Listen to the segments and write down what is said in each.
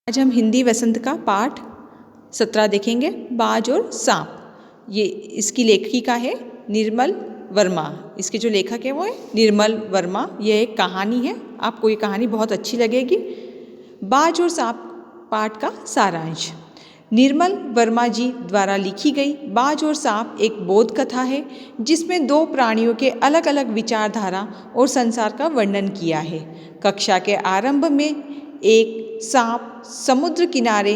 आज हम हिंदी वसंत का पाठ 17 देखेंगे। बाज और सांप। ये इसकी लेखिका है निर्मल वर्मा। इसके जो लेखक है वो है निर्मल वर्मा। ये एक कहानी है, आपको ये कहानी बहुत अच्छी लगेगी। बाज और सांप पाठ का सारांश निर्मल वर्मा जी द्वारा लिखी गई बाज और सांप एक बोध कथा है, जिसमें दो प्राणियों के अलग अलग विचारधारा और संसार का वर्णन किया है। कक्षा के आरंभ में एक सांप समुद्र किनारे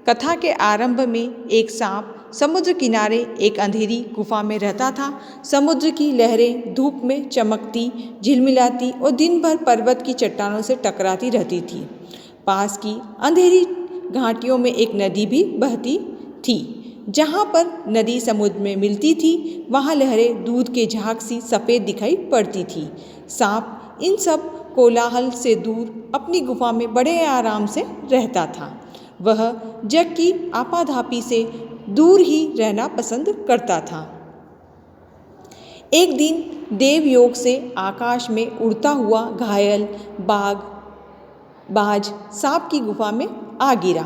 कथा के आरंभ में एक सांप समुद्र किनारे एक अंधेरी गुफा में रहता था। समुद्र की लहरें धूप में चमकती, झिलमिलाती और दिन भर पर्वत की चट्टानों से टकराती रहती थी। पास की अंधेरी घाटियों में एक नदी भी बहती थी। जहाँ पर नदी समुद्र में मिलती थी, वहाँ लहरें दूध के झाग सी सफ़ेद दिखाई पड़ती थी। सांप इन सब कोलाहल से दूर अपनी गुफा में बड़े आराम से रहता था। वह जग की आपाधापी से दूर ही रहना पसंद करता था। एक दिन देवयोग से आकाश में उड़ता हुआ घायल बाज सांप की गुफा में आ गिरा।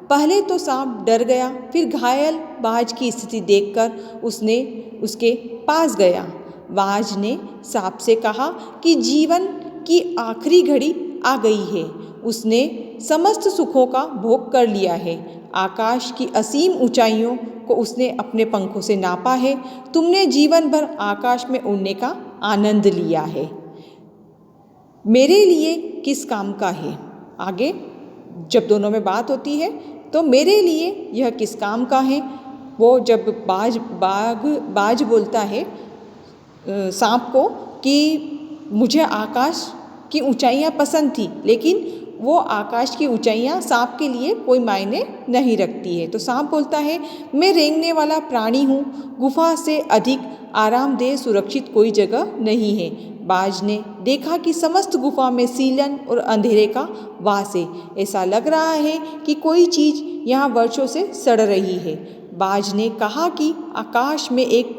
पहले तो सांप डर गया, फिर घायल बाज की स्थिति देखकर उसने उसके पास गया। बाज ने सांप से कहा कि जीवन की आखिरी घड़ी आ गई है। उसने समस्त सुखों का भोग कर लिया है। आकाश की असीम ऊंचाइयों को उसने अपने पंखों से नापा है। तुमने जीवन भर आकाश में उड़ने का आनंद लिया है। मेरे लिए किस काम का है? आगे जब दोनों में बात होती है तो मेरे लिए यह किस काम का है? वो जब बाज बोलता है सांप को कि मुझे आकाश की ऊंचाइयां पसंद थी, लेकिन वो आकाश की ऊंचाइयां सांप के लिए कोई मायने नहीं रखती है। तो सांप बोलता है, मैं रेंगने वाला प्राणी हूँ, गुफा से अधिक आरामदेह सुरक्षित कोई जगह नहीं है। बाज ने देखा कि समस्त गुफा में सीलन और अंधेरे का वास है। ऐसा लग रहा है कि कोई चीज़ यहाँ वर्षों से सड़ रही है। बाज ने कहा कि आकाश में एक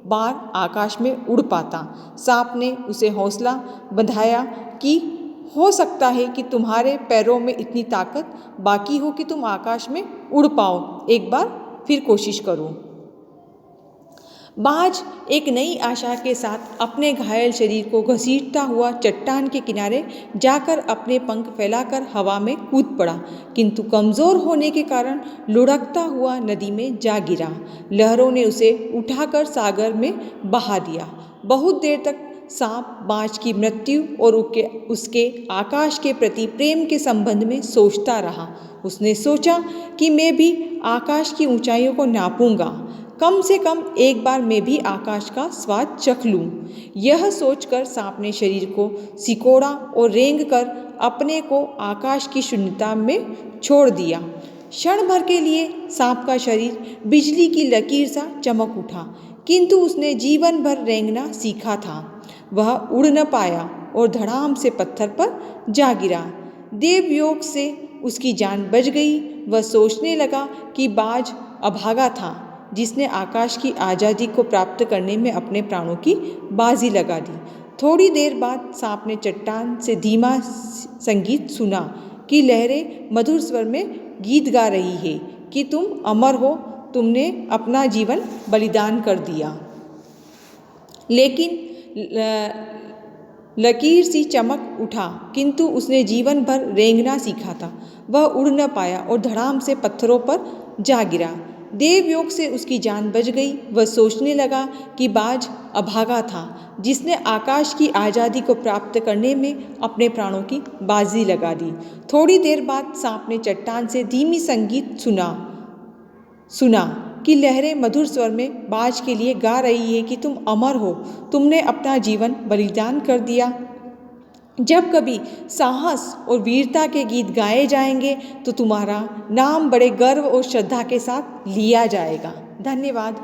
बार आकाश में उड़ पाता। सांप ने उसे हौसला बंधाया कि हो सकता है कि तुम्हारे पैरों में इतनी ताकत बाकी हो कि तुम आकाश में उड़ पाओ। एक बार फिर कोशिश करो। बाज एक नई आशा के साथ अपने घायल शरीर को घसीटता हुआ चट्टान के किनारे जाकर अपने पंख फैलाकर हवा में कूद पड़ा, किंतु कमज़ोर होने के कारण लुढ़कता हुआ नदी में जा गिरा। लहरों ने उसे उठाकर सागर में बहा दिया। बहुत देर तक सांप बाज की मृत्यु और उसके आकाश के प्रति प्रेम के संबंध में सोचता रहा। उसने सोचा कि मैं भी आकाश की ऊंचाइयों को नापूंगा। कम से कम एक बार मैं भी आकाश का स्वाद चख लूं। यह सोचकर सांप ने शरीर को सिकोड़ा और रेंग कर अपने को आकाश की शून्यता में छोड़ दिया। क्षण भर के लिए सांप का शरीर बिजली की लकीर सा चमक उठा, किंतु उसने जीवन भर रेंगना सीखा था। वह उड़ न पाया और धड़ाम से पत्थर पर जा गिरा। देवयोग से उसकी जान बच गई। वह सोचने लगा कि बाज अभागा था, जिसने आकाश की आज़ादी को प्राप्त करने में अपने प्राणों की बाजी लगा दी। थोड़ी देर बाद सांप ने चट्टान से धीमा संगीत सुना कि लहरें मधुर स्वर में गीत गा रही है कि तुम अमर हो, तुमने अपना जीवन बलिदान कर दिया। लेकिन लकीर सी चमक उठा, किंतु उसने जीवन भर रेंगना सीखा था। वह उड़ न पाया और धड़ाम से पत्थरों पर जा गिरा। देवयोग से उसकी जान बच गई। वह सोचने लगा कि बाज अभागा था, जिसने आकाश की आज़ादी को प्राप्त करने में अपने प्राणों की बाजी लगा दी। थोड़ी देर बाद सांप ने चट्टान से धीमी संगीत सुना कि लहरें मधुर स्वर में बाज के लिए गा रही है कि तुम अमर हो, तुमने अपना जीवन बलिदान कर दिया। जब कभी साहस और वीरता के गीत गाए जाएंगे तो तुम्हारा नाम बड़े गर्व और श्रद्धा के साथ लिया जाएगा। धन्यवाद।